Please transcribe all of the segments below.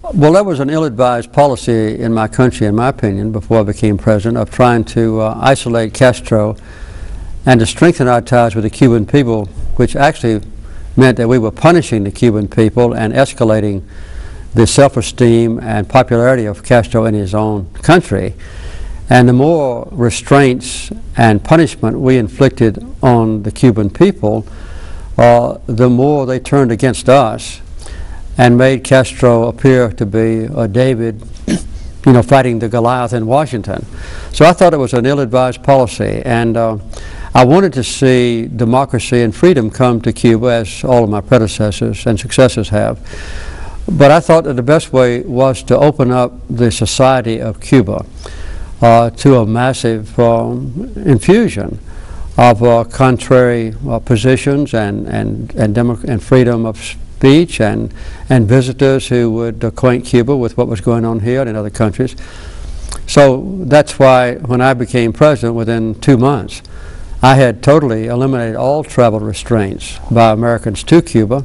Well, that was an ill-advised policy in my country, in my opinion, before I became president, of trying to isolate Castro and to strengthen our ties with the Cuban people, which actually meant that we were punishing the Cuban people and escalating the self-esteem and popularity of Castro in his own country. And the more restraints and punishment we inflicted on the Cuban people, the more they turned against us and made Castro appear to be a David, fighting the Goliath in Washington. So I thought it was an ill-advised policy, and I wanted to see democracy and freedom come to Cuba, as all of my predecessors and successors have. But I thought that the best way was to open up the society of Cuba to a massive infusion of contrary positions and freedom of speech and visitors who would acquaint Cuba with what was going on here and in other countries. So that's why when I became president, within 2 months, I had totally eliminated all travel restraints by Americans to Cuba.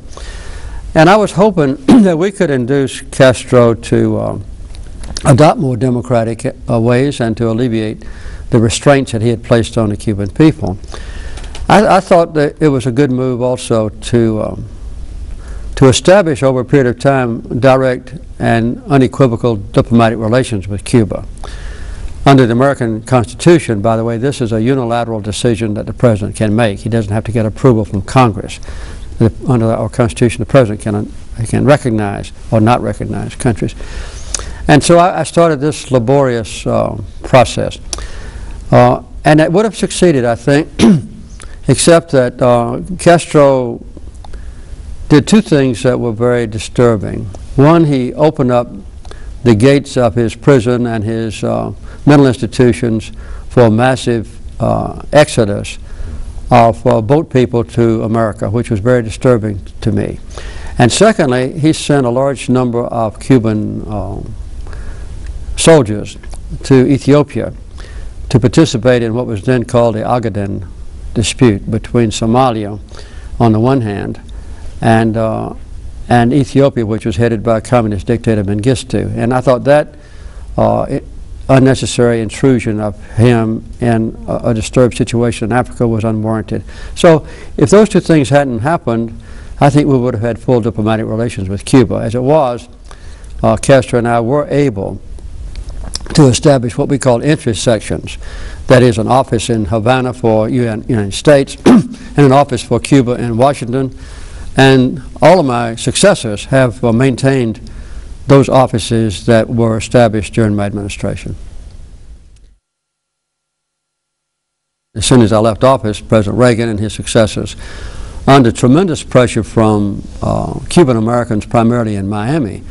And I was hoping that we could induce Castro to adopt more democratic ways and to alleviate the restraints that he had placed on the Cuban people. I thought that it was a good move also to establish over a period of time direct and unequivocal diplomatic relations with Cuba. Under the American Constitution, by the way, this is a unilateral decision that the president can make. He doesn't have to get approval from Congress. Under our Constitution, the president can recognize or not recognize countries. And so I started this laborious process. And it would have succeeded, I think, except that Castro did two things that were very disturbing. One, he opened up the gates of his prison and his mental institutions for a massive exodus of boat people to America, which was very disturbing to me. And secondly, he sent a large number of Cuban soldiers to Ethiopia to participate in what was then called the Ogaden dispute between Somalia on the one hand and Ethiopia, which was headed by communist dictator Mengistu. And I thought that unnecessary intrusion of him in a disturbed situation in Africa was unwarranted. So if those two things hadn't happened, I think we would have had full diplomatic relations with Cuba. As it was, Castro and I were able to establish what we call interest sections. That is, an office in Havana for United States and an office for Cuba in Washington. And all of my successors have maintained those offices that were established during my administration. As soon as I left office, President Reagan and his successors, under tremendous pressure from Cuban Americans, primarily in Miami,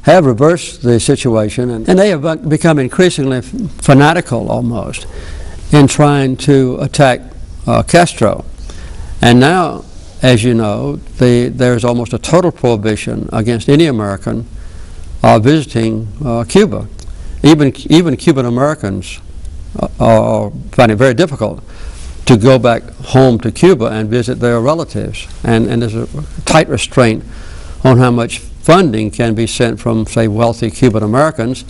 have reversed the situation, and they have become increasingly fanatical almost in trying to attack Castro. And now, as you know, there is almost a total prohibition against any American visiting Cuba. Even Cuban Americans find it very difficult to go back home to Cuba and visit their relatives. And there's a tight restraint on how much funding can be sent from, say, wealthy Cuban Americans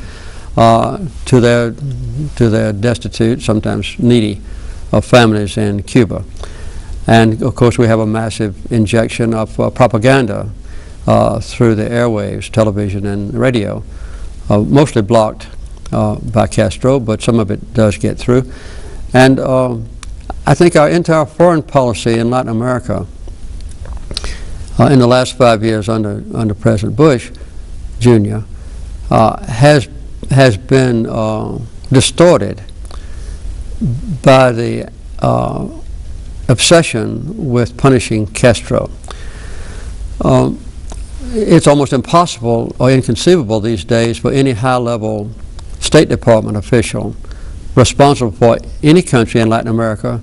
to their destitute, sometimes needy, families in Cuba. And of course, we have a massive injection of propaganda through the airwaves, television and radio, mostly blocked by Castro, but some of it does get through. And I think our entire foreign policy in Latin America in the last 5 years under President Bush Jr. has been distorted by the obsession with punishing Castro. It's almost impossible or inconceivable these days for any high-level State Department official responsible for any country in Latin America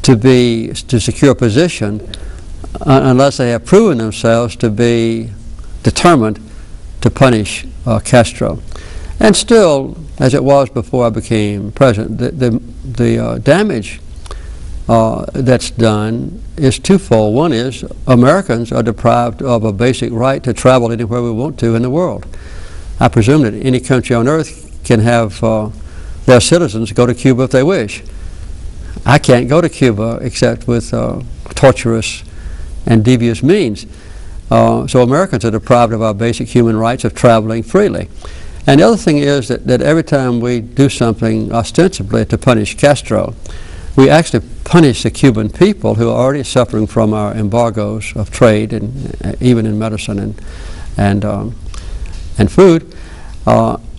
to secure a position unless they have proven themselves to be determined to punish Castro. And still, as it was before I became president, the damage that's done is twofold. One is Americans are deprived of a basic right to travel anywhere we want to in the world. I presume that any country on earth can have their citizens go to Cuba if they wish. I can't go to Cuba except with torturous and devious means. So Americans are deprived of our basic human rights of traveling freely. And the other thing is that every time we do something ostensibly to punish Castro, we actually punish the Cuban people who are already suffering from our embargoes of trade and even in medicine and food.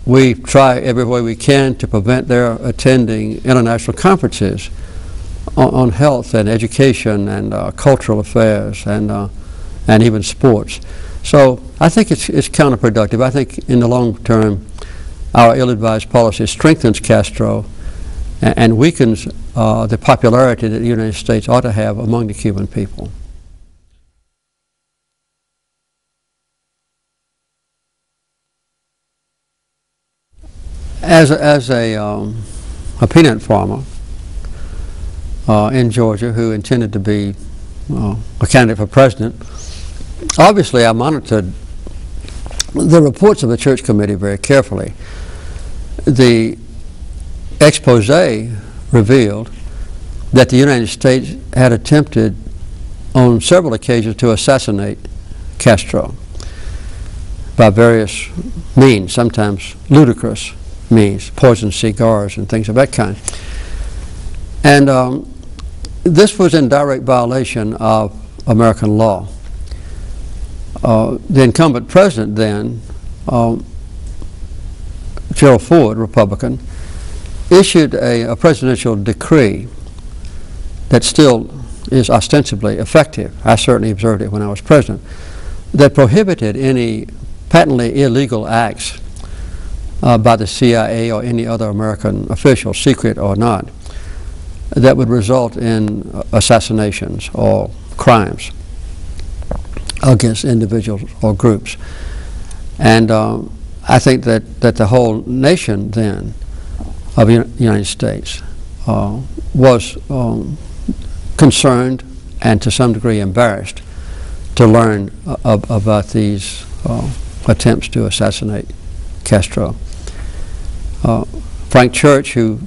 We try every way we can to prevent their attending international conferences on health and education and cultural affairs and even sports. So I think it's counterproductive. I think in the long term, our ill-advised policy strengthens Castro and weakens the popularity that the United States ought to have among the Cuban people. As a peanut farmer in Georgia who intended to be a candidate for president, obviously I monitored the reports of the Church Committee very carefully. The expose revealed that the United States had attempted on several occasions to assassinate Castro by various means, sometimes ludicrous means, poisoned cigars and things of that kind. And this was in direct violation of American law. The incumbent president then, Gerald Ford, Republican, issued a presidential decree that still is ostensibly effective. I certainly observed it when I was president, that prohibited any patently illegal acts by the CIA or any other American official, secret or not, that would result in assassinations or crimes against individuals or groups. And I think that the whole nation then of the United States was concerned and to some degree embarrassed to learn about these attempts to assassinate Castro. Frank Church, who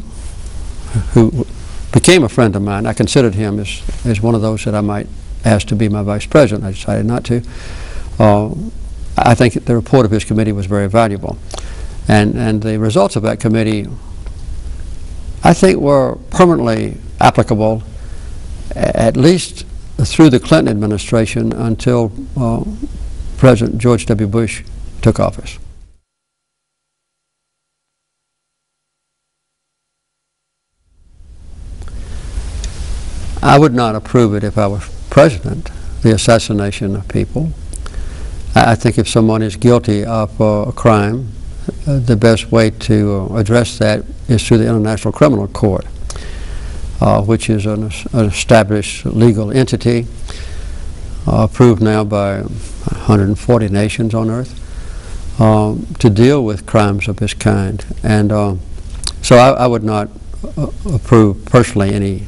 became a friend of mine, I considered him as one of those that I might ask to be my vice president. I decided not to. I think the report of his committee was very valuable. And the results of that committee, I think, were permanently applicable, at least through the Clinton administration until President George W. Bush took office. I would not approve it if I was president, the assassination of people. I think if someone is guilty of a crime, the best way to address that is through the International Criminal Court, which is an established legal entity approved now by 140 nations on earth to deal with crimes of this kind. And so I would not approve personally any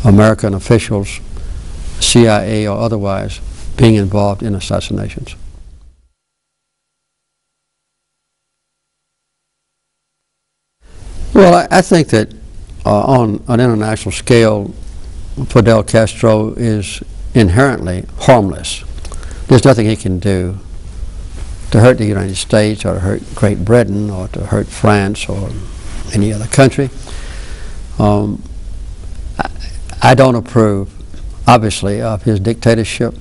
American officials, CIA or otherwise, being involved in assassinations. Well, I think that on an international scale, Fidel Castro is inherently harmless. There's nothing he can do to hurt the United States or to hurt Great Britain or to hurt France or any other country. I don't approve, obviously, of his dictatorship.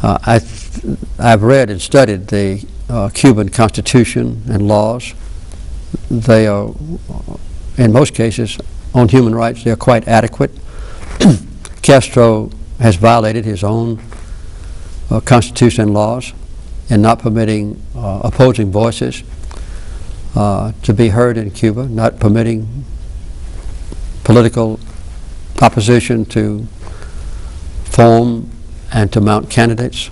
I've read and studied the Cuban Constitution and laws. They are, in most cases, on human rights, they are quite adequate. Castro has violated his own Constitution and laws in not permitting opposing voices to be heard in Cuba, not permitting political opposition to form and to mount candidates.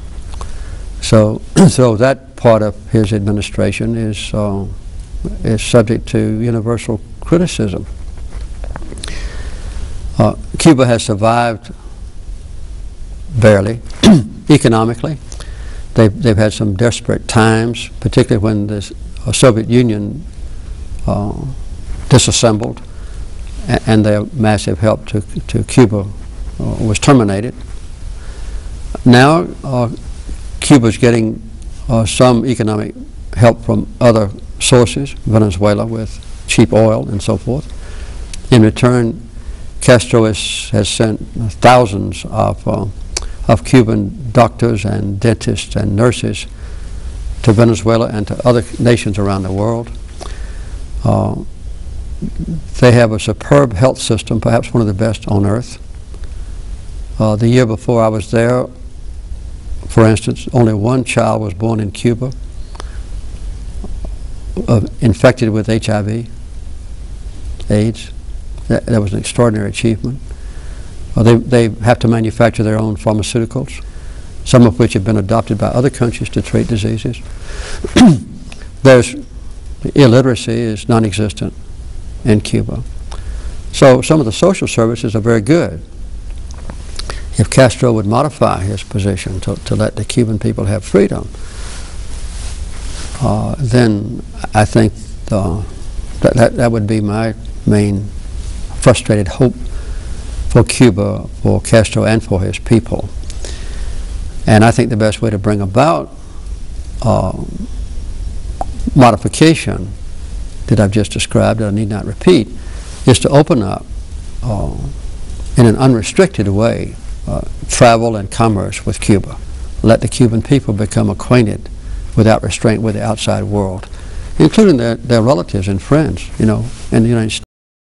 So that part of his administration is subject to universal criticism. Cuba has survived barely economically. They've had some desperate times, particularly when the Soviet Union disassembled and their massive help to Cuba was terminated. Now Cuba's getting some economic help from other sources, Venezuela with cheap oil and so forth. In return, Castro has sent thousands of Cuban doctors and dentists and nurses to Venezuela and to other nations around the world. They have a superb health system, perhaps one of the best on earth. The year before I was there, for instance, only one child was born in Cuba infected with HIV, AIDS. That was an extraordinary achievement. They have to manufacture their own pharmaceuticals, some of which have been adopted by other countries to treat diseases. Illiteracy is non-existent in Cuba. So some of the social services are very good. If Castro would modify his position to let the Cuban people have freedom, then I think that would be my main frustrated hope for Cuba, for Castro, and for his people. And I think the best way to bring about modification that I've just described, that I need not repeat, is to open up in an unrestricted way travel and commerce with Cuba. Let the Cuban people become acquainted without restraint with the outside world, including their relatives and friends, in the United States.